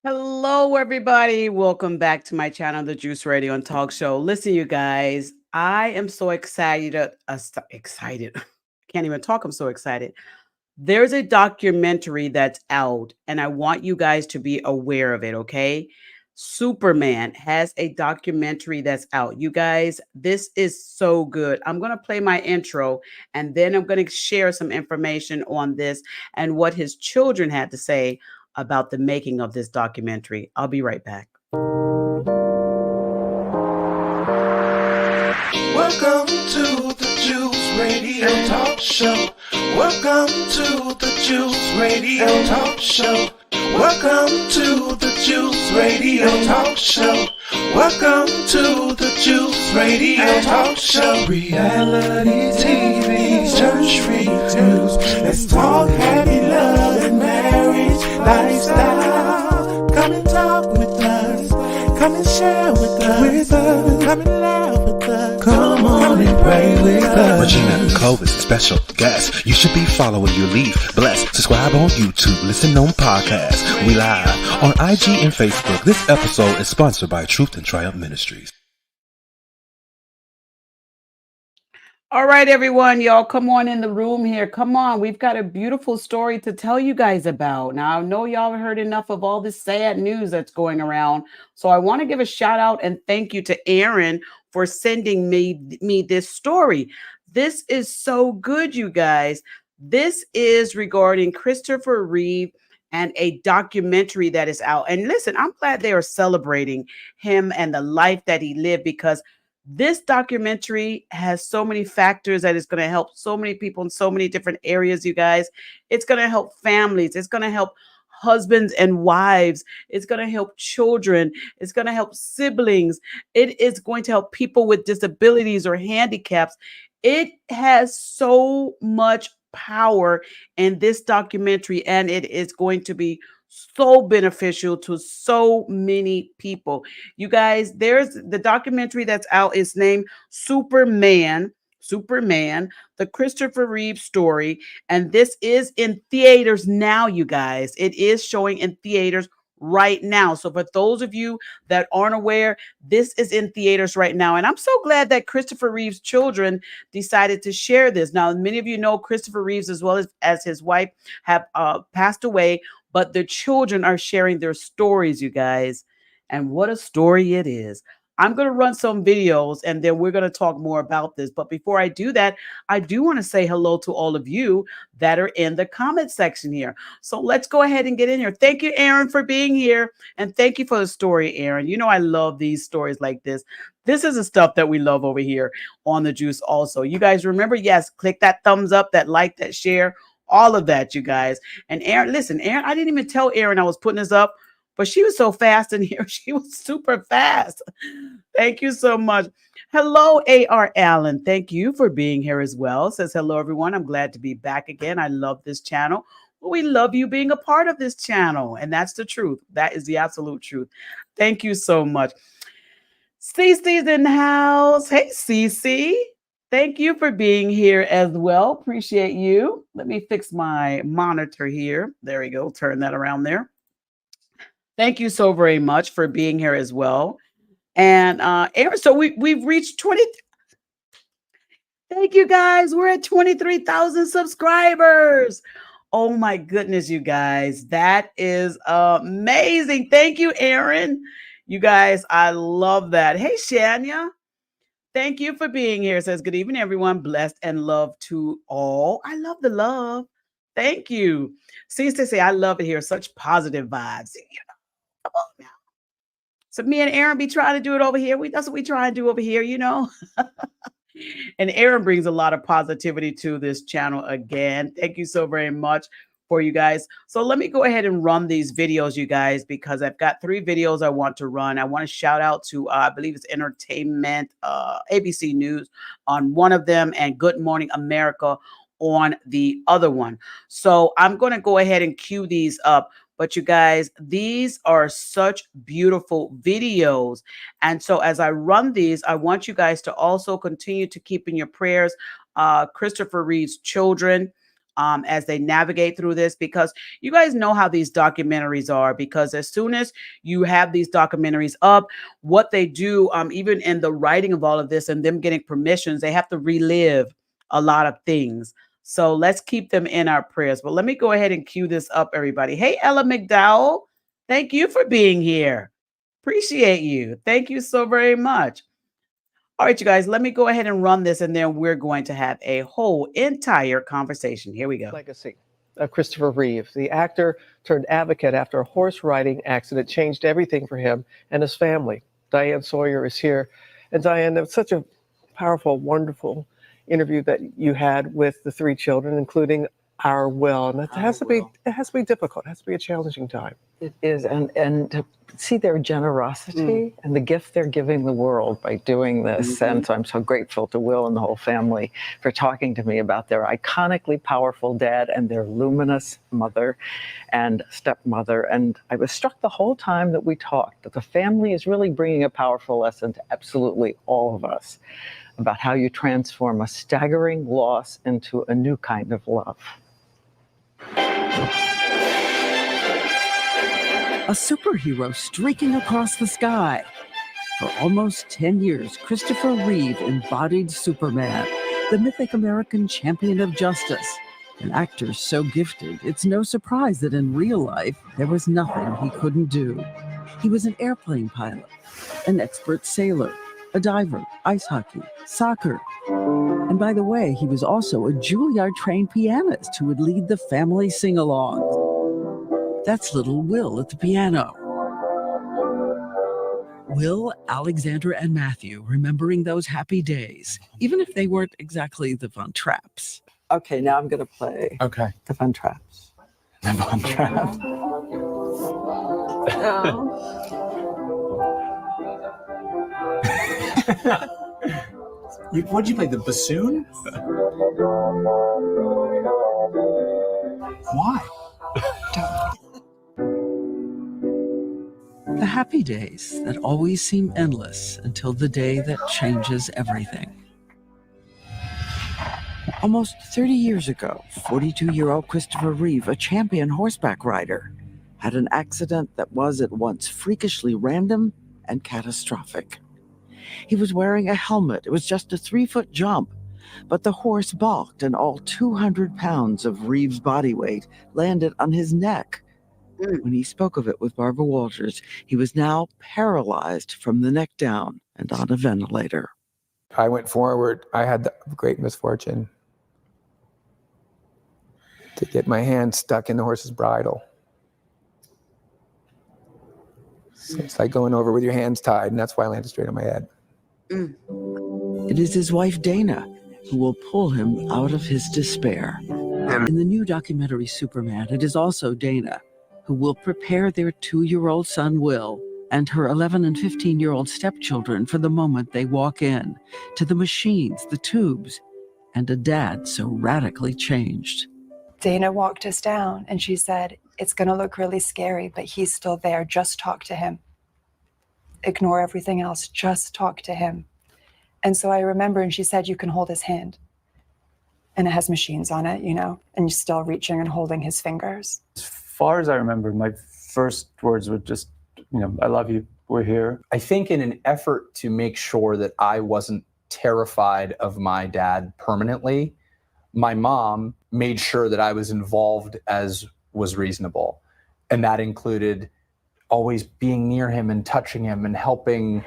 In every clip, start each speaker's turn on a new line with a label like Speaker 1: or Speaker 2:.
Speaker 1: Hello, everybody. Welcome back to my channel, The Juice Radio and Talk Show. Listen, you guys, I am so excited. Excited. I can't even talk. I'm so excited. There's a documentary that's out, and I want you guys to be aware of it, okay? Superman has a documentary that's out. You guys, this is so good. I'm going to play my intro, and then I'm going to share some information on this and what his children had to say about the making of this documentary. I'll be right back.
Speaker 2: Welcome to the Juice Radio Talk Show. Welcome to the Juice Radio Talk Show. Welcome to the Juice Radio Talk Show. Welcome to the Juice Radio Talk Show. Reality TV, church reviews. Let's talk happy love and marriage lifestyle. Come and talk with us. Come and share with us. Come and laugh with us. Come on and pray with us.
Speaker 3: Regina Clovis, special guest. You should be following your lead. Bless. Subscribe on YouTube. Listen on podcasts. We live on IG and Facebook. This episode is sponsored by Truth and Triumph Ministries.
Speaker 1: All right, everyone, y'all, come on in the room here. Come on. We've got a beautiful story to tell you guys about. Now, I know y'all have heard enough of all this sad news that's going around. So I want to give a shout out and thank you to Aaron for sending me this story. This is so good, you guys. This is regarding Christopher Reeve and a documentary that is out. And listen, I'm glad they are celebrating him and the life that he lived, because this documentary has so many factors that is going to help so many people in so many different areas, you guys. It's going to help families. It's going to help husbands and wives. It's going to help children. It's going to help siblings. It is going to help people with disabilities or handicaps. It has so much power in this documentary, and it is going to be so beneficial to so many people. You guys, there's the documentary that's out. It's named Superman, the Christopher Reeve story. And this is in theaters now, you guys. It is showing in theaters right now. So for those of you that aren't aware, this is in theaters right now. And I'm so glad that Christopher Reeve's children decided to share this. Now, many of you know Christopher Reeves, as well as his wife, have passed away, but the children are sharing their stories, you guys. And what a story it is. I'm going to run some videos and then we're going to talk more about this. But before I do that, I do want to say hello to all of you that are in the comment section here. So let's go ahead and get in here. Thank you, Aaron, for being here. And thank you for the story, Aaron. You know, I love these stories like this. This is the stuff that we love over here on The Juice also. You guys remember, yes, click that thumbs up, that like, that share, all of that, you guys. And Aaron, listen, Aaron, I didn't even tell Aaron I was putting this up, but she was so fast in here. She was super fast. Thank you so much. Hello, A.R. Allen. Thank you for being here as well. Says, hello, everyone. I'm glad to be back again. I love this channel. We love you being a part of this channel. And that's the truth. That is the absolute truth. Thank you so much. Cece's in the house. Hey, Cece. Thank you for being here as well. Appreciate you. Let me fix my monitor here. There we go. Turn that around there. Thank you so very much for being here as well. And Aaron, so we've reached 20. Thank you guys. We're at 23,000 subscribers. Oh my goodness, you guys. That is amazing. Thank you, Aaron. You guys, I love that. Hey, Shania. Thank you for being here. It says, good evening, everyone. Blessed and love to all. I love the love. Thank you. Seems to say, I love it here. Such positive vibes. Come on now. So me and Aaron be trying to do it over here. That's what we try and do over here, you know. And Aaron brings a lot of positivity to this channel again. Thank you so very much for you guys. So let me go ahead and run these videos, you guys, because I've got 3 videos I want to run. I want to shout out to, I believe it's Entertainment, ABC News on one of them, and Good Morning America on the other one. So I'm going to go ahead and cue these up. But you guys, these are such beautiful videos. And so as I run these, I want you guys to also continue to keep in your prayers Christopher Reeve's children, as they navigate through this, because you guys know how these documentaries are, because as soon as you have these documentaries up, what they do, even in the writing of all of this and them getting permissions, they have to relive a lot of things. So let's keep them in our prayers. But let me go ahead and cue this up, everybody. Hey, Ella McDowell, thank you for being here. Appreciate you. Thank you so very much. All right, you guys, let me go ahead and run this, and then we're going to have a whole entire conversation. Here we go.
Speaker 4: Legacy of Christopher Reeves. The actor turned advocate after a horse riding accident changed everything for him and his family. Diane Sawyer is here. And Diane, it was such a powerful, wonderful interview that you had with the three children, including our Will. And it has to be difficult. It has to be a challenging time.
Speaker 5: It is, and to see their generosity and the gift they're giving the world by doing this. And so I'm so grateful to Will and the whole family for talking to me about their iconically powerful dad and their luminous mother and stepmother. And I was struck the whole time that we talked that the family is really bringing a powerful lesson to absolutely all of us about how you transform a staggering loss into a new kind of love.
Speaker 6: A superhero streaking across the sky. For almost 10 years, Christopher Reeve embodied Superman, the mythic American champion of justice. An actor so gifted, it's no surprise that in real life, there was nothing he couldn't do. He was an airplane pilot, an expert sailor, a diver, ice hockey, soccer. And by the way, he was also a Juilliard-trained pianist who would lead the family sing-alongs. That's little Will at the piano. Will, Alexandra, and Matthew remembering those happy days, even if they weren't exactly the Von Trapps.
Speaker 5: Okay, now I'm going to play the Von Trapps.
Speaker 7: The Von Trapps. What'd you play? The bassoon? Why?
Speaker 6: The happy days that always seem endless until the day that changes everything. Almost 30 years ago, 42-year-old Christopher Reeve, a champion horseback rider, had an accident that was at once freakishly random and catastrophic. He was wearing a helmet. It was just a 3-foot jump, but the horse balked and all 200 pounds of Reeves' body weight landed on his neck. When he spoke of it with Barbara Walters, he was now paralyzed from the neck down and on a ventilator.
Speaker 8: I went forward. I had the great misfortune to get my hand stuck in the horse's bridle. So it's like going over with your hands tied, and that's why I landed straight on my head.
Speaker 6: It is his wife, Dana, who will pull him out of his despair. In the new documentary, Superman, it is also Dana who will prepare their 2-year-old son, Will, and her 11 and 15-year-old stepchildren for the moment they walk in, to the machines, the tubes, and a dad so radically changed.
Speaker 9: Dana walked us down and she said, "It's going to look really scary, but he's still there. Just talk to him. Ignore everything else. Just talk to him." And so I remember, and she said, "You can hold his hand." And it has machines on it, and you're still reaching and holding his fingers.
Speaker 7: As far as I remember, my first words were just, "I love you, we're here."
Speaker 10: I think in an effort to make sure that I wasn't terrified of my dad permanently, my mom made sure that I was involved as was reasonable. And that included always being near him and touching him and helping.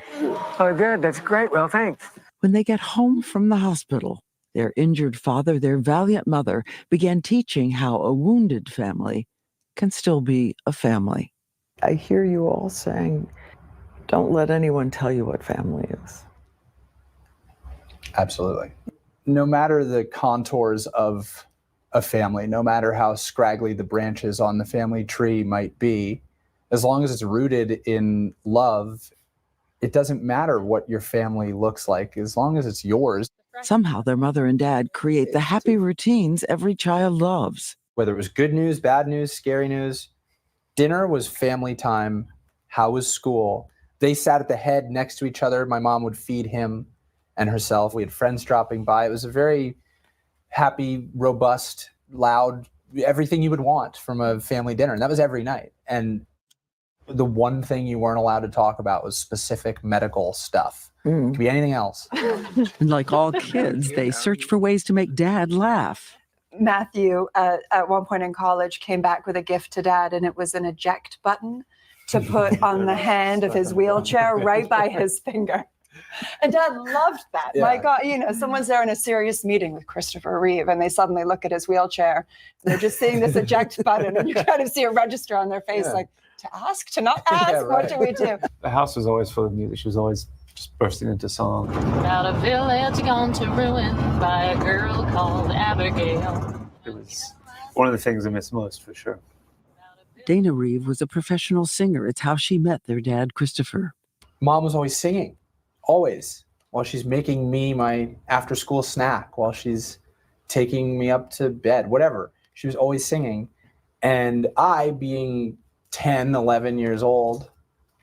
Speaker 5: Oh, good. That's great. Well, thanks.
Speaker 6: When they get home from the hospital, their injured father, their valiant mother, began teaching how a wounded family can still be a family.
Speaker 5: I hear you all saying, don't let anyone tell you what family is.
Speaker 10: Absolutely. No matter the contours of a family, no matter how scraggly the branches on the family tree might be, as long as it's rooted in love, it doesn't matter what your family looks like, as long as it's yours.
Speaker 6: Somehow their mother and dad create the happy routines every child loves.
Speaker 10: Whether it was good news, bad news, scary news, dinner was family time. How was school? They sat at the head next to each other. My mom would feed him and herself. We had friends dropping by. It was a very happy, robust loud, everything you would want from a family dinner. And that was every night. And the one thing you weren't allowed to talk about was specific medical stuff. It could be anything else.
Speaker 6: And like all kids, they search for ways to make Dad laugh.
Speaker 9: Matthew, at one point in college, came back with a gift to Dad, and it was an eject button to put on the hand of his wheelchair right by his finger. And Dad loved that.
Speaker 10: Yeah.
Speaker 9: My God, you know, someone's there in a serious meeting with Christopher Reeve, and they suddenly look at his wheelchair. They're just seeing this eject button, and you kind of see a register on their face, like, to ask, to not ask,
Speaker 10: Yeah, right.
Speaker 9: what do we do?
Speaker 7: The house was always full of music. She was always just bursting into song.
Speaker 11: About a village gone to ruin by a girl called Abigail.
Speaker 7: It was one of the things I miss most, for sure.
Speaker 6: Dana Reeve was a professional singer. It's how she met their dad, Christopher.
Speaker 10: Mom was always singing, always, while she's making me my after school snack, while she's taking me up to bed, whatever. She was always singing. And I, being 10, 11 years old,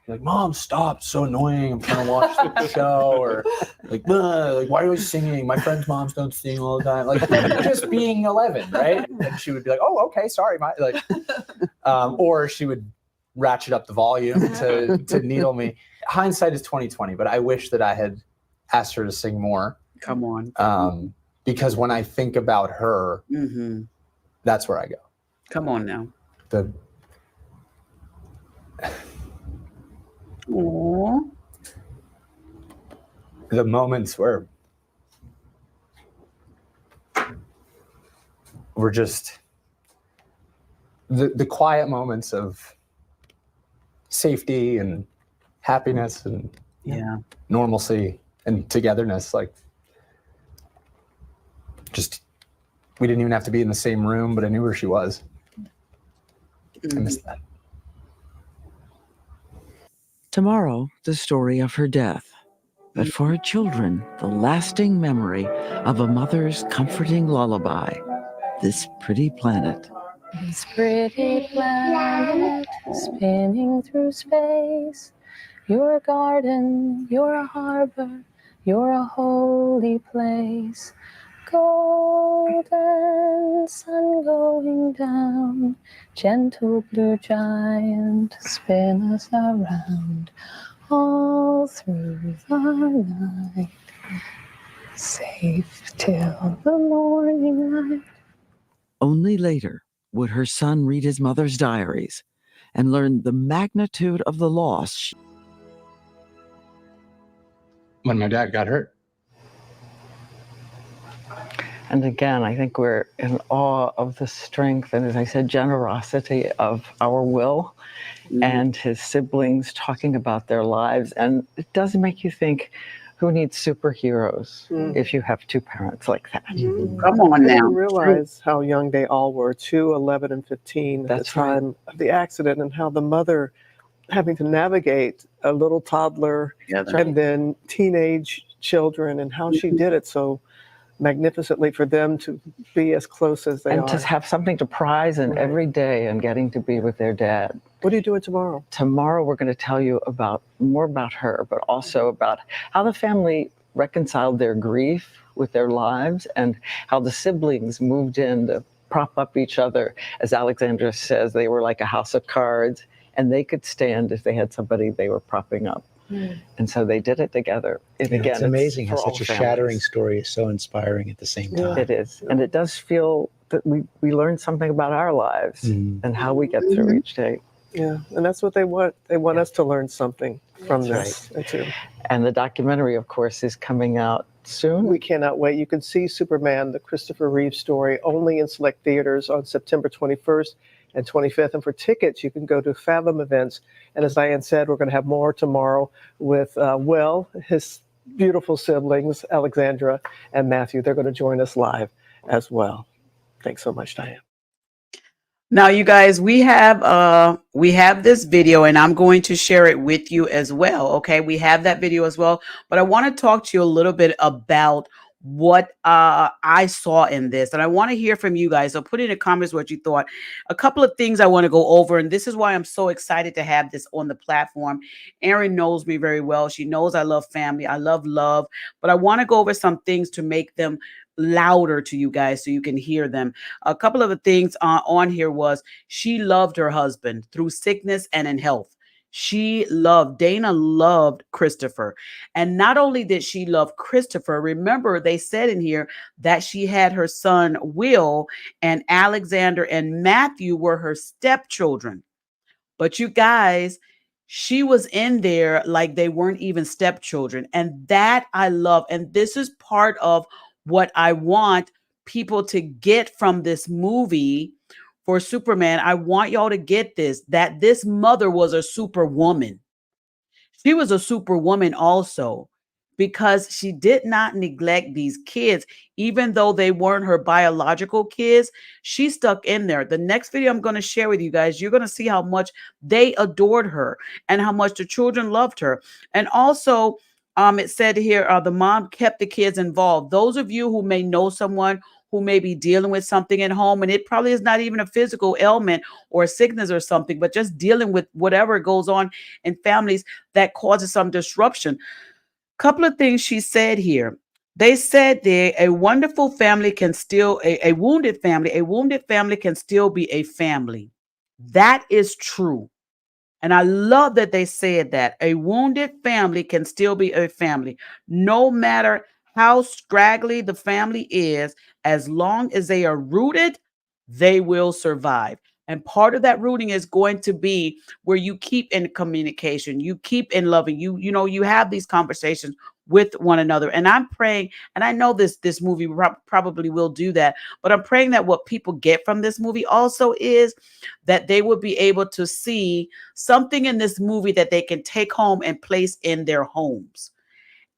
Speaker 10: like, Mom, stop, so annoying, I'm trying to watch the show, or like, why are you always singing? My friends' moms don't sing all the time. Like, just being 11, right? And she would be like, oh, okay, sorry, or she would ratchet up the volume to needle me. Hindsight is 20/20, but I wish that I had asked her to sing more.
Speaker 1: Come on.
Speaker 10: Because when I think about her, that's where I go.
Speaker 1: Come on now. Aww.
Speaker 10: The moments where we're just the quiet moments of safety and happiness and normalcy and togetherness. Like, just, we didn't even have to be in the same room, but I knew where she was. I missed that.
Speaker 6: Tomorrow, the story of her death. But for her children, the lasting memory of a mother's comforting lullaby, This Pretty Planet.
Speaker 11: This pretty planet spinning through space. You're a garden, you're a harbor, you're a holy place. Golden sun going down, gentle blue giant, spin us around all through the night, safe till the morning light.
Speaker 6: Only later would her son read his mother's diaries and learn the magnitude of the loss.
Speaker 10: When my dad got hurt.
Speaker 5: And again, I think we're in awe of the strength and, as I said, generosity of our Will and his siblings talking about their lives. And it does make you think, who needs superheroes if you have two parents like that?
Speaker 1: Come on
Speaker 4: I
Speaker 1: now.
Speaker 4: didn't realize how young they all were, 2, 11, and 15 at the
Speaker 5: That's right.
Speaker 4: time of the accident, and how the mother having to navigate a little toddler and then teenage children, and how she did it so magnificently for them to be as close as they
Speaker 5: And
Speaker 4: are.
Speaker 5: to have something to prize in every day and getting to be with their dad.
Speaker 4: What are you doing tomorrow?
Speaker 5: Tomorrow, we're going to tell you more about her, but also about how the family reconciled their grief with their lives and how the siblings moved in to prop up each other. As Alexandra says, they were like a house of cards, and they could stand if they had somebody they were propping up. And so they did it together. And again,
Speaker 12: it's amazing how
Speaker 5: for
Speaker 12: such
Speaker 5: all
Speaker 12: a shattering
Speaker 5: families.
Speaker 12: story is so inspiring at the same time.
Speaker 5: It is. And it does feel that we learn something about our lives and how we get through each day.
Speaker 4: Yeah, and that's what they want. They want us to learn something from this too.
Speaker 5: And the documentary, of course, is coming out soon.
Speaker 4: We cannot wait. You can see Superman, the Christopher Reeve story, only in select theaters on September 21st and 25th. And for tickets, you can go to Fathom Events. And as Diane said, we're going to have more tomorrow with Will, his beautiful siblings, Alexandra and Matthew. They're going to join us live as well. Thanks so much, Diane.
Speaker 1: Now, you guys, we have this video, and I'm going to share it with you as well. Okay, we have that video as well, but I want to talk to you a little bit about what I saw in this, and I want to hear from you guys. So put in the comments what you thought. A couple of things I want to go over, and this is why I'm so excited to have this on the platform. Erin knows me very well. She knows I love family. I love love, but I want to go over some things to make them louder to you guys so you can hear them. A couple of the things on here was she loved her husband through sickness and in health. Dana loved Christopher. And not only did she love Christopher, remember they said in here that she had her son Will, and Alexander and Matthew were her stepchildren. But you guys, she was in there like they weren't even stepchildren. And that I love. And this is part of what I want people to get from this movie for Superman. I want y'all to get this, that this mother was a superwoman. She was a superwoman also, because she did not neglect these kids, even though they weren't her biological kids. She stuck in there. The next video I'm going to share with you guys, you're going to see how much they adored her and how much the children loved her. And also, it said here, the mom kept the kids involved. Those of you who may know someone who may be dealing with something at home, and it probably is not even a physical ailment or a sickness or something, but just dealing with whatever goes on in families that causes some disruption. Couple of things she said here. They said there, a wounded family can still be a family. That is true. And I love that they said that a wounded family can still be a family, no matter how scraggly the family is. As long as they are rooted, they will survive. And part of that rooting is going to be where you keep in communication, you keep in loving, you have these conversations with one another. And I'm praying, and I know this movie probably will do that, but I'm praying that what people get from this movie also is that they will be able to see something in this movie that they can take home and place in their homes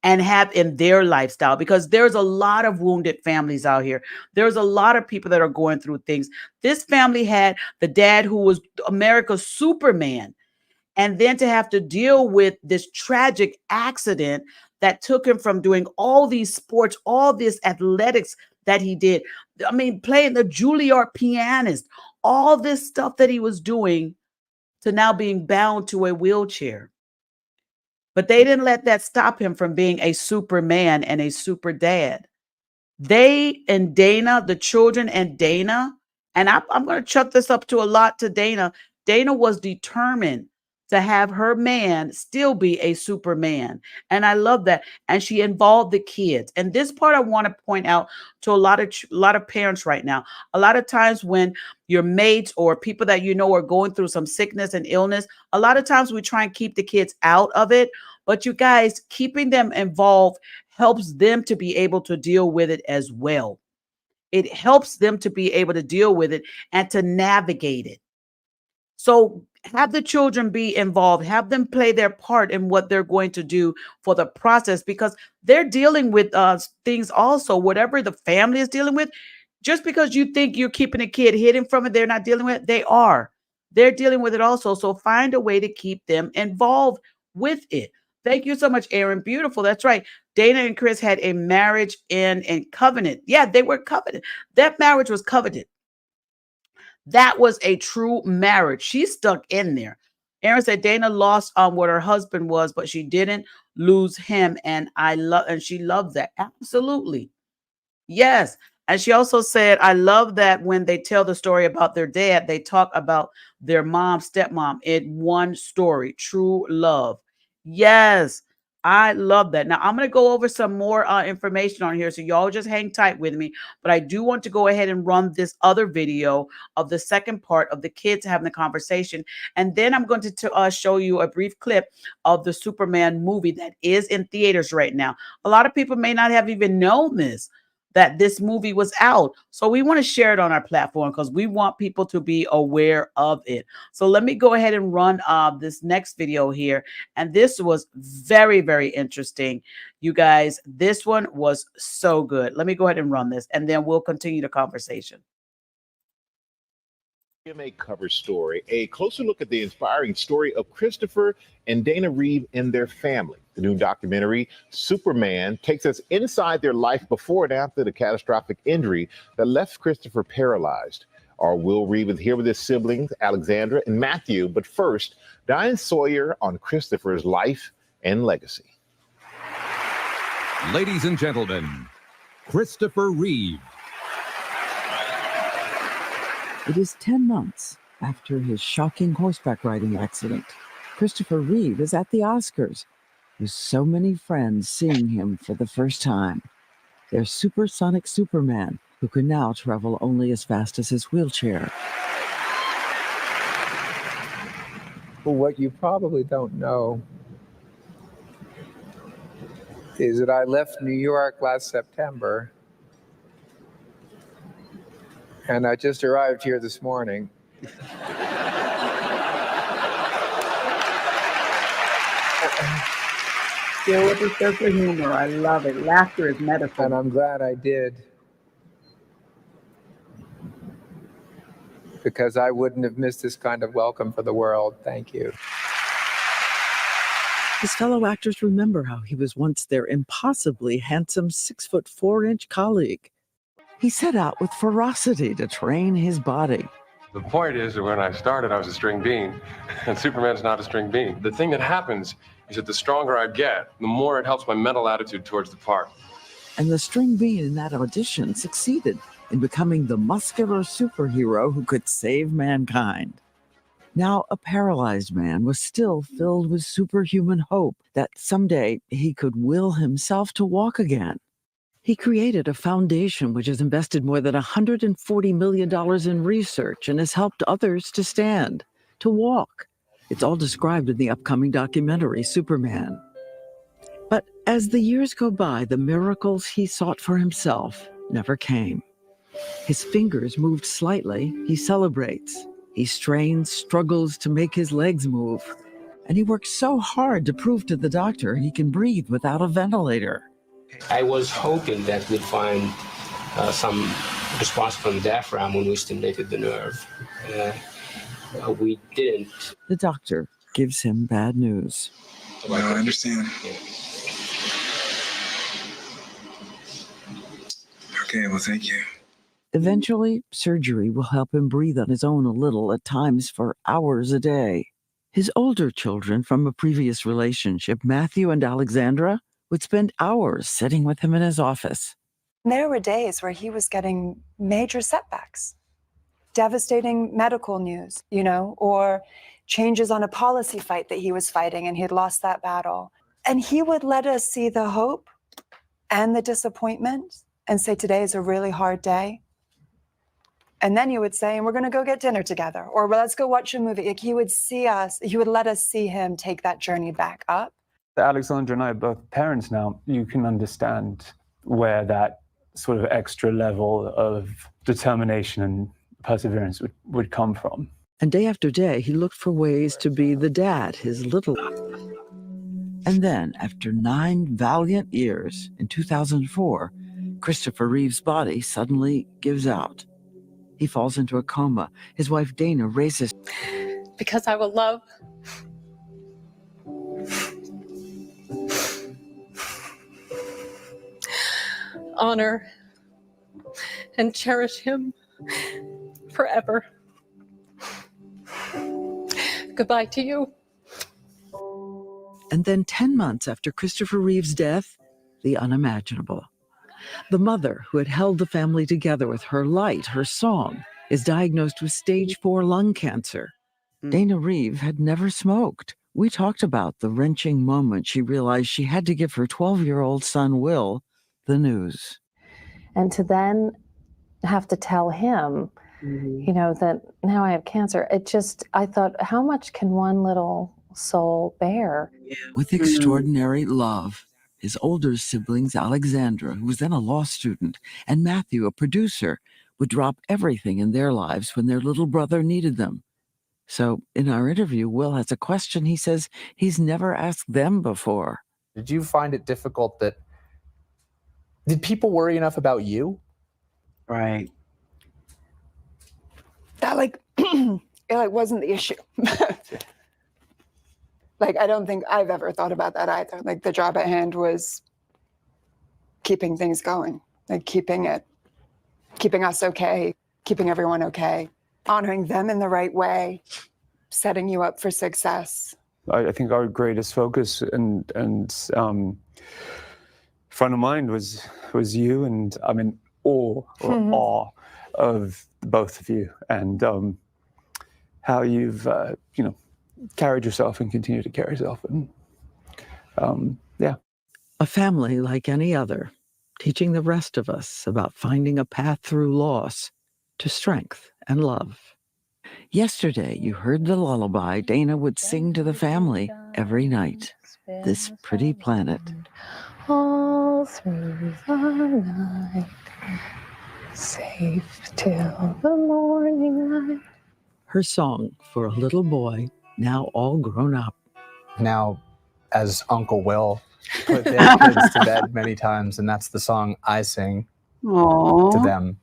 Speaker 1: and have in their lifestyle, because there's a lot of wounded families out here. There's a lot of people that are going through things. This family had the dad who was America's Superman, and then to have to deal with this tragic accident that took him from doing all these sports, all this athletics that he did. I mean, playing the Juilliard pianist, all this stuff that he was doing, to now being bound to a wheelchair. But they didn't let that stop him from being a Superman and a super dad. They and Dana, the children and Dana, and I'm going to chuck this up to a lot to Dana. Dana was determined to have her man still be a Superman. And I love that. And she involved the kids. And this part I want to point out to a lot of parents right now. A lot of times when your mates or people that you know are going through some sickness and illness, a lot of times we try and keep the kids out of it. But you guys, keeping them involved helps them to be able to deal with it as well. It helps them to be able to deal with it and to navigate it. So have the children be involved, have them play their part in what they're going to do for the process, because they're dealing with things also, whatever the family is dealing with. Just because you think you're keeping a kid hidden from it, they're not dealing with it. They're dealing with it also. So find a way to keep them involved with it. Thank you so much, Aaron. Beautiful. That's right. Dana and Chris had a marriage in covenant. Yeah, they were covenant. That marriage was covenant. That was a true marriage. She stuck in there. Aaron said Dana lost what her husband was, but she didn't lose him. And she loved that. Absolutely. Yes. And she also said, I love that when they tell the story about their dad, they talk about their mom, stepmom in one story. True love. Yes. I love that. Now I'm going to go over some more information on here. So y'all just hang tight with me. But I do want to go ahead and run this other video of the second part of the kids having the conversation. And then I'm going to show you a brief clip of the Superman movie that is in theaters right now. A lot of people may not have even known that this movie was out. So we want to share it on our platform because we want people to be aware of it. So let me go ahead and run this next video here. And this was very, very interesting. You guys, this one was so good. Let me go ahead and run this, and then we'll continue the conversation.
Speaker 13: GMA cover story, a closer look at the inspiring story of Christopher and Dana Reeves and their family. The new documentary, Superman, takes us inside their life before and after the catastrophic injury that left Christopher paralyzed. Our Will Reeves is here with his siblings, Alexandra and Matthew. But first, Diane Sawyer on Christopher's life and legacy.
Speaker 14: Ladies and gentlemen, Christopher Reeve.
Speaker 6: It is 10 months after his shocking horseback riding accident. Christopher Reeve is at the Oscars, with so many friends seeing him for the first time. Their supersonic Superman, who can now travel only as fast as his wheelchair.
Speaker 8: Well, what you probably don't know is that I left New York last September, and I just arrived here this morning.
Speaker 1: Deal with the sense of humor. I love it. Laughter is medicine.
Speaker 8: And I'm glad I did, because I wouldn't have missed this kind of welcome for the world. Thank you.
Speaker 6: His fellow actors remember how he was once their impossibly handsome 6'4" colleague. He set out with ferocity to train his body.
Speaker 15: The point is that when I started, I was a string bean, and Superman's not a string bean. The thing that happens is that the stronger I get, the more it helps my mental attitude towards the part.
Speaker 6: And the string bean in that audition succeeded in becoming the muscular superhero who could save mankind. Now a paralyzed man was still filled with superhuman hope that someday he could will himself to walk again. He created a foundation which has invested more than $140 million in research and has helped others to stand, to walk. It's all described in the upcoming documentary, Superman. But as the years go by, the miracles he sought for himself never came. His fingers moved slightly, he celebrates. He strains, struggles to make his legs move. And he works so hard to prove to the doctor he can breathe without a ventilator.
Speaker 16: I was hoping that we'd find some response from the diaphragm when we stimulated the nerve. We didn't.
Speaker 6: The doctor gives him bad news.
Speaker 17: No, I understand. Okay, well, thank you.
Speaker 6: Eventually, surgery will help him breathe on his own a little, at times for hours a day. His older children from a previous relationship, Matthew and Alexandra, would spend hours sitting with him in his office.
Speaker 9: There were days where he was getting major setbacks, devastating medical news, or changes on a policy fight that he was fighting and he had lost that battle. And he would let us see the hope and the disappointment and say, today is a really hard day. And then he would say, and we're going to go get dinner together, or let's go watch a movie. Like, he would let us see him take that journey back up.
Speaker 7: Alexandra and I are both parents now. You can understand where that sort of extra level of determination and perseverance would come from.
Speaker 6: And day after day, he looked for ways to be the dad his little. And then, after 9 valiant years, in 2004, Christopher Reeve's body suddenly gives out. He falls into a coma. His wife, Dana, races.
Speaker 11: Because I will love, honor, and cherish him forever. Goodbye to you.
Speaker 6: And then 10 months after Christopher Reeve's death, the unimaginable. The mother who had held the family together with her light, her song, is diagnosed with stage 4 lung cancer. Dana Reeve had never smoked. We talked about the wrenching moment she realized she had to give her 12-year-old son, Will, the news.
Speaker 18: And to then have to tell him, that now I have cancer, I thought, how much can one little soul bear?
Speaker 6: With extraordinary love, his older siblings, Alexandra, who was then a law student, and Matthew, a producer, would drop everything in their lives when their little brother needed them. So in our interview, Will has a question he says he's never asked them before.
Speaker 10: Did you find it difficult did people worry enough about you?
Speaker 1: Right.
Speaker 9: That it wasn't the issue. I don't think I've ever thought about that either. The job at hand was keeping things going, keeping us okay, keeping everyone okay, honoring them in the right way, setting you up for success.
Speaker 7: I think our greatest focus and front of mind was you, and I'm in awe of both of you, and how you've carried yourself and continue to carry yourself, and yeah.
Speaker 5: A family like any other, teaching the rest of us about finding a path through loss to strength and love. Yesterday, you heard the lullaby Dana would sing to the family every night. This pretty planet.
Speaker 18: All through the night, safe till the morning light.
Speaker 5: Her song for a little boy, now all grown up.
Speaker 10: Now, as Uncle Will put their kids to bed many times, and that's the song I sing to them.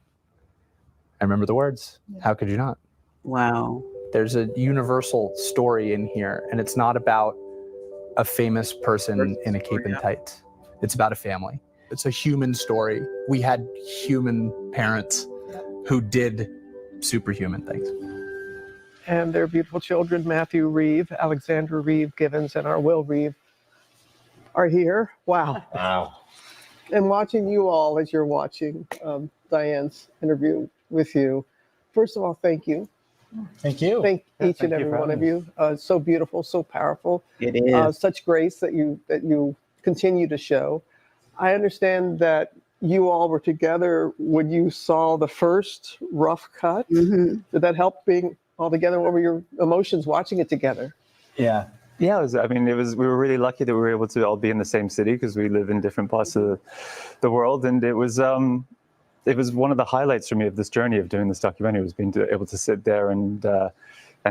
Speaker 10: I remember the words. How could you not?
Speaker 1: Wow.
Speaker 10: There's a universal story in here, and it's not about a famous person in a cape and tights. It's about a family. It's a human story. We had human parents who did superhuman things.
Speaker 4: And their beautiful children, Matthew Reeve, Alexandra Reeve Givens, and our Will Reeve, are here. Wow.
Speaker 13: Wow.
Speaker 4: And watching you all as you're watching Diane's interview with you, first of all, thank you.
Speaker 12: Thank you.
Speaker 4: Thank each and
Speaker 12: thank you
Speaker 4: every
Speaker 12: for
Speaker 4: one of
Speaker 12: having
Speaker 4: you. So beautiful, so powerful.
Speaker 12: It is.
Speaker 4: Such grace that you continue to show. I understand that you all were together when you saw the first rough cut. Did that help being all together? What were your emotions watching it together?
Speaker 7: Yeah, it was. We were really lucky that we were able to all be in the same city because we live in different parts of the world, and it was one of the highlights for me of this journey of doing this documentary was being able to sit there and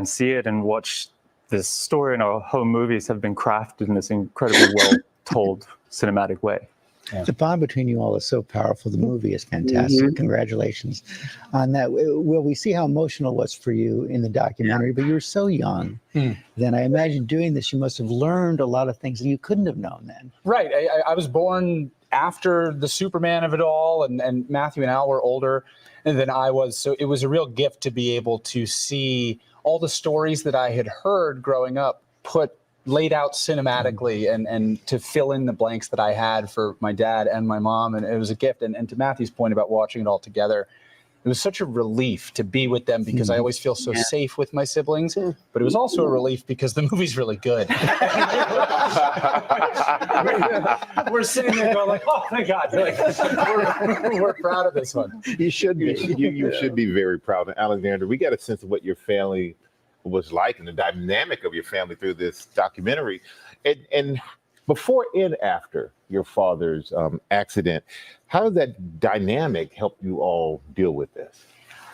Speaker 7: see it and watch this story. And our home movies have been crafted in this incredibly well-told cinematic way.
Speaker 12: Yeah. The bond between you all is so powerful. The movie is fantastic. Congratulations on that. Will, we see how emotional it was for you in the documentary, but you were so young then. I imagine doing this, you must have learned a lot of things that you couldn't have known then.
Speaker 10: Right. I was born after the Superman of it all, and Matthew and Al were older than I was. So it was a real gift to be able to see all the stories that I had heard growing up laid out cinematically and to fill in the blanks that I had for my dad and my mom. And it was a gift. And to Matthew's point about watching it all together, it was such a relief to be with them because I always feel so safe with my siblings. But it was also a relief because the movie's really good. We're sitting there going like, oh my God, we're proud of this one.
Speaker 4: You should be.
Speaker 13: You should be very proud. And Alexander, we got a sense of what your family was like and the dynamic of your family through this documentary. And before and after your father's accident, how did that dynamic help you all deal with this?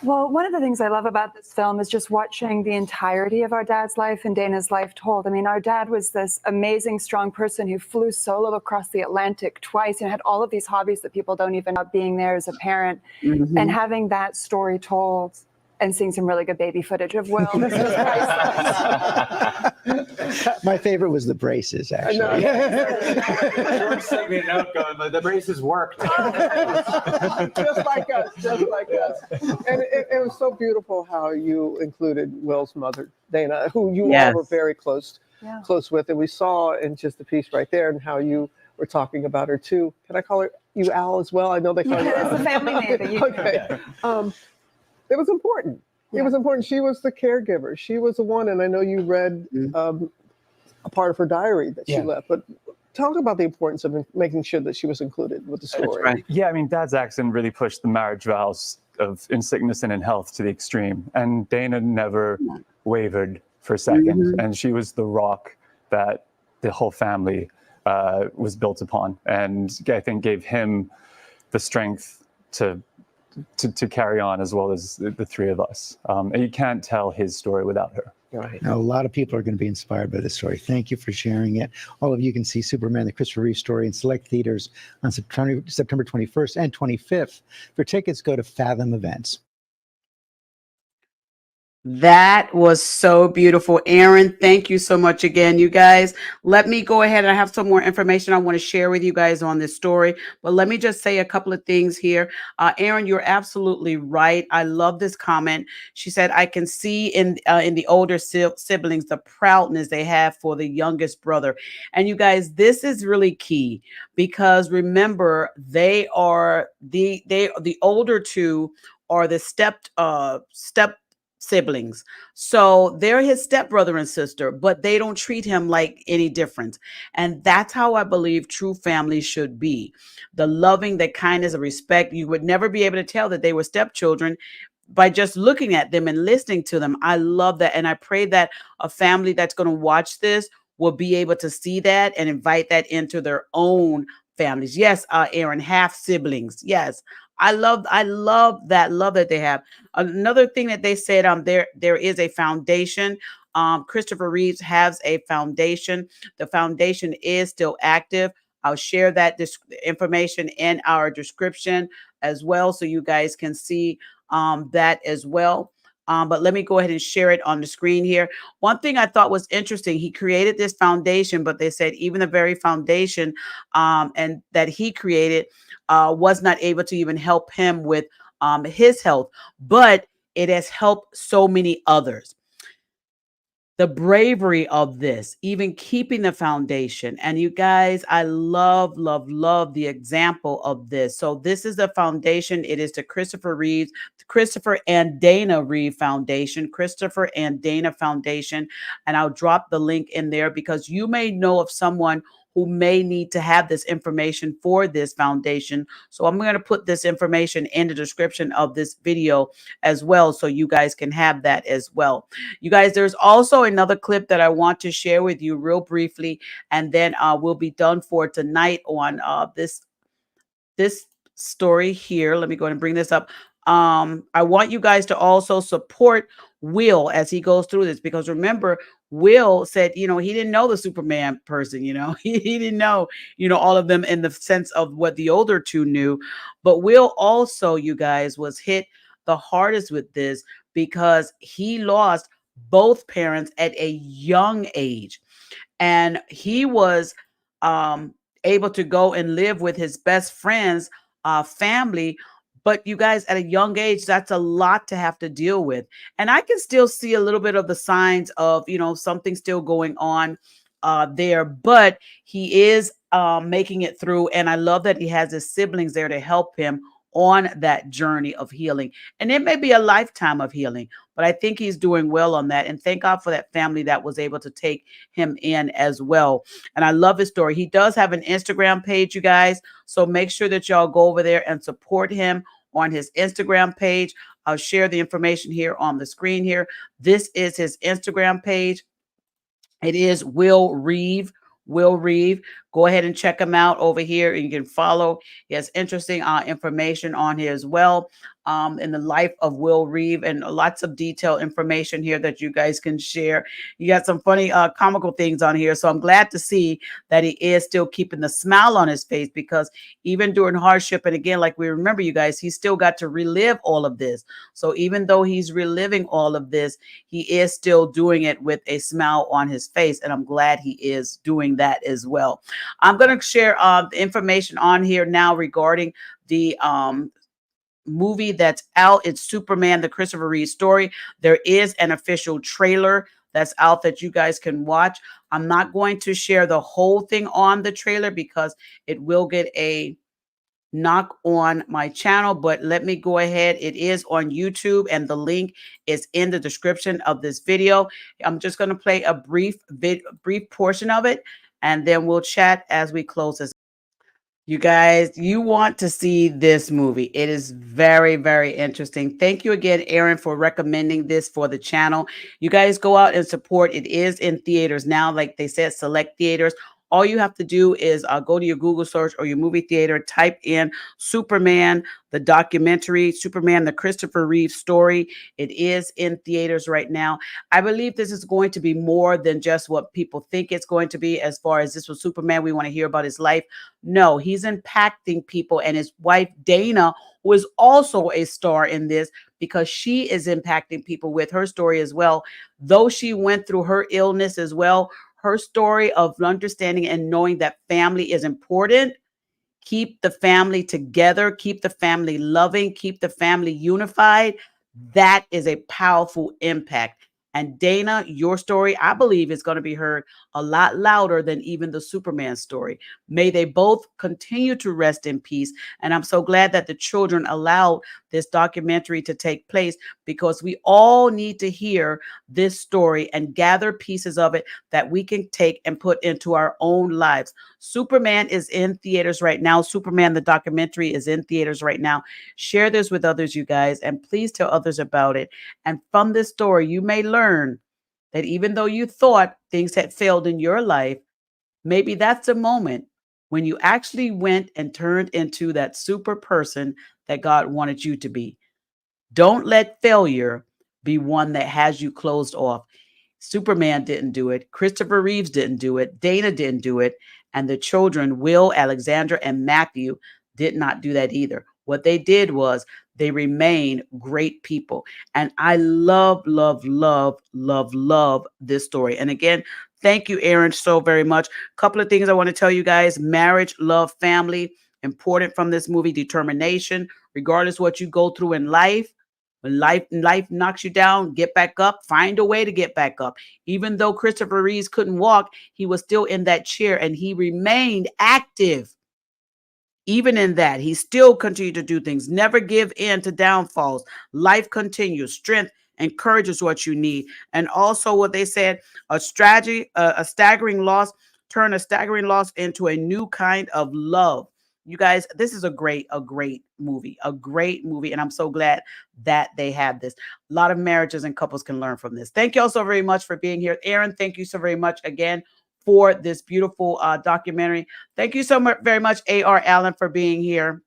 Speaker 9: Well, one of the things I love about this film is just watching the entirety of our dad's life and Dana's life told. I mean, our dad was this amazing, strong person who flew solo across the Atlantic twice and had all of these hobbies that people don't even know about being there as a parent. And having that story told and seeing some really good baby footage of Will. This was priceless.
Speaker 12: My favorite was the braces, actually.
Speaker 10: George sent me a note going, the braces worked.
Speaker 4: Just like us. And it was so beautiful how you included Will's mother, Dana, who you all were very close with. And we saw in just the piece right there and how you were talking about her too. Can I call you Al as well? I know they call you Al.
Speaker 9: It's a family name. But you
Speaker 4: okay. It was important. It was important. She was the caregiver. She was the one, and I know you read a part of her diary that she left. But talk about the importance of making sure that she was included with the story.
Speaker 7: That's right. Yeah, I mean, Dad's accident really pushed the marriage vows of in sickness and in health to the extreme. And Dana never wavered for a second. And she was the rock that the whole family was built upon. And I think gave him the strength to carry on as well as the three of us. And you can't tell his story without her.
Speaker 12: Right. Now, a lot of people are going to be inspired by this story. Thank you for sharing it. All of you can see Superman, the Christopher Reeve story in select theaters on September 21st and 25th. For tickets, go to Fathom Events.
Speaker 1: That was so beautiful. Aaron, thank you so much again. You guys, let me go ahead. I have some more information I want to share with you guys on this story, but let me just say a couple of things here. Aaron, you're absolutely right. I love this comment. She said, I can see in the older siblings the proudness they have for the youngest brother. And you guys, this is really key because remember, the older two are the step siblings. So they're his stepbrother and sister, but they don't treat him like any different. And that's how I believe true family should be. The loving, the kindness, the respect. You would never be able to tell that they were stepchildren by just looking at them and listening to them. I love that. And I pray that a family that's going to watch this will be able to see that and invite that into their own families. Yes, Aaron, half siblings. Yes. Love that they have. Another thing that they said, there is a foundation. Christopher Reeves has a foundation. The foundation is still active. I'll share that information in our description as well, so you guys can see that as well. But let me go ahead and share it on the screen here. One thing I thought was interesting, he created this foundation, but they said even the very foundation and that he created was not able to even help him with his health, but it has helped so many others. The bravery of this, even keeping the foundation. And you guys, I love the example of this. So this is the foundation. It is the Christopher and Dana Reeve Foundation, Christopher and Dana Foundation. And I'll drop the link in there because you may know of someone who may need to have this information for this foundation. So I'm going to put this information in the description of this video as well, so you guys can have that as well. You guys, there's also another clip that I want to share with you real briefly, and then we'll be done for tonight on this story here. Let me go ahead and bring this up. I want you guys to also support Will as he goes through this, because remember, Will said, he didn't know the Superman person, he didn't know, all of them in the sense of what the older two knew. But Will also, you guys, was hit the hardest with this because he lost both parents at a young age. And he was able to go and live with his best friend's family. But you guys, at a young age, that's a lot to have to deal with. And I can still see a little bit of the signs of, something still going on there. But he is making it through. And I love that he has his siblings there to help him on that journey of healing. And it may be a lifetime of healing, but I think he's doing well on that. And thank God for that family that was able to take him in as well. And I love his story. He does have an Instagram page, you guys. So make sure that y'all go over there and support him on his Instagram page. I'll share the information here on the screen here. This is his Instagram page. It is Will Reeve. Will Reeve. Go ahead and check him out over here. You can follow. He has interesting information on here as well, in the life of Will Reeve, and lots of detailed information here that you guys can share. You got some funny comical things on here. So I'm glad to see that he is still keeping the smile on his face, because even during hardship, and again, like we remember, you guys, he still got to relive all of this. So even though he's reliving all of this, he is still doing it with a smile on his face. And I'm glad he is doing that as well. I'm going to share the information on here now regarding the movie that's out. It's Superman, the Christopher Reeve story. There is an official trailer that's out that you guys can watch. I'm not going to share the whole thing on the trailer because it will get a knock on my channel, but let me go ahead. It is on YouTube and the link is in the description of this video. I'm just going to play a brief portion of it, and then we'll chat as we close this. You guys, you want to see this movie. It is very, very interesting. Thank you again, Aaron, for recommending this for the channel. You guys go out and support. It is in theaters now. Like they said, select theaters. All you have to do is go to your Google search or your movie theater, type in Superman, the documentary, Superman, the Christopher Reeve story. It is in theaters right now. I believe this is going to be more than just what people think it's going to be. As far as this was Superman, we want to hear about his life. No, he's impacting people, and his wife, Dana, who is also a star in this, because she is impacting people with her story as well. Though she went through her illness as well, her story of understanding and knowing that family is important. Keep the family together, keep the family loving, keep the family unified. That is a powerful impact. And Dana, your story, I believe, is going to be heard a lot louder than even the Superman story. May they both continue to rest in peace. And I'm so glad that the children allowed this documentary to take place, because we all need to hear this story and gather pieces of it that we can take and put into our own lives. Superman is in theaters right now. Superman, the documentary, is in theaters right now. Share this with others, you guys, and please tell others about it. And from this story, you may learn that even though you thought things had failed in your life, maybe that's a moment when you actually went and turned into that super person that God wanted you to be. Don't let failure be one that has you closed off. Superman didn't do it. Christopher Reeves didn't do it. Dana didn't do it. And the children, Will, Alexandra, and Matthew, did not do that either. What they did was they remained great people. And I love, love, love, love, love this story. And again, thank you, Aaron, so very much. A couple of things I want to tell you guys. Marriage, love, family, important from this movie. Determination, regardless what you go through in life. When life knocks you down, get back up, find a way to get back up. Even though Christopher Reeves couldn't walk, he was still in that chair and he remained active. Even in that, he still continued to do things. Never give in to downfalls. Life continues. Strength and courage is what you need. And also what they said, a staggering loss, turn a staggering loss into a new kind of love. You guys, this is a great movie, And I'm so glad that they have this. A lot of marriages and couples can learn from this. Thank you all so very much for being here. Aaron, thank you so very much again for this beautiful documentary. Thank you so much, very much, A.R. Allen, for being here.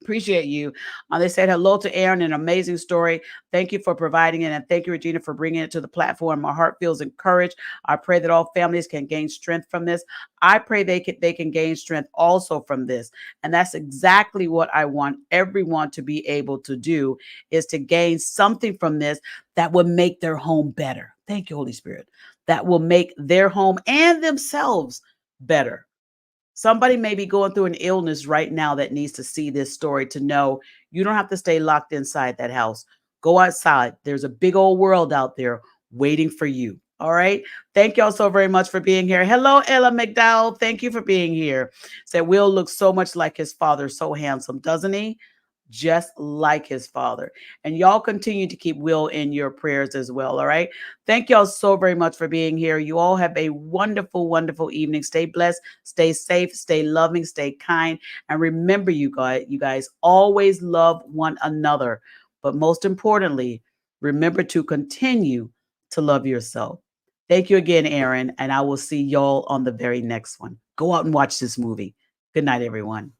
Speaker 1: Appreciate you. They said hello to Aaron, an amazing story. Thank you for providing it. And thank you, Regina, for bringing it to the platform. My heart feels encouraged. I pray that all families can gain strength from this. I pray they can gain strength also from this. And that's exactly what I want everyone to be able to do, is to gain something from this that will make their home better. Thank you, Holy Spirit. That will make their home and themselves better. Somebody may be going through an illness right now that needs to see this story to know you don't have to stay locked inside that house. Go outside. There's a big old world out there waiting for you. All right. Thank y'all so very much for being here. Hello, Ella McDowell. Thank you for being here. Said Will looks so much like his father. So handsome, doesn't he? Just like his father. And y'all continue to keep Will in your prayers as well. All right. Thank y'all so very much for being here. You all have a wonderful, wonderful evening. Stay blessed, stay safe, stay loving, stay kind. And remember, you guys always love one another. But most importantly, remember to continue to love yourself. Thank you again, Aaron. And I will see y'all on the very next one. Go out and watch this movie. Good night, everyone.